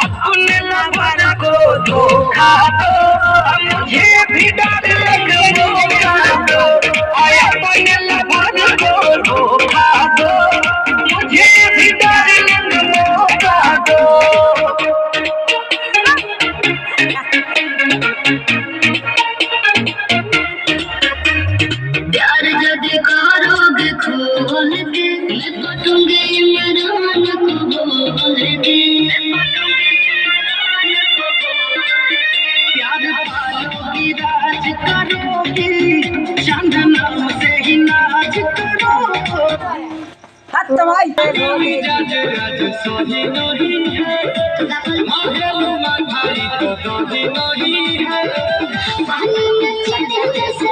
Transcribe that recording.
अपने लवर को धोखा दो, मुझे भी डार्लिंग मौका दो। अपने लवर को धोखा दो, मुझे भी डार्लिंग मौका दो। प्यार जब करोगे खोल के लिपटूंगे इमरान को बोल के। प्यार पालोगी राज करोगी, चांद नाम से ही नाच करोगी। मिजाज आज सोही नहीं है, माहेलू मांधाई तो दोही नहीं है। पानी में चले जैसे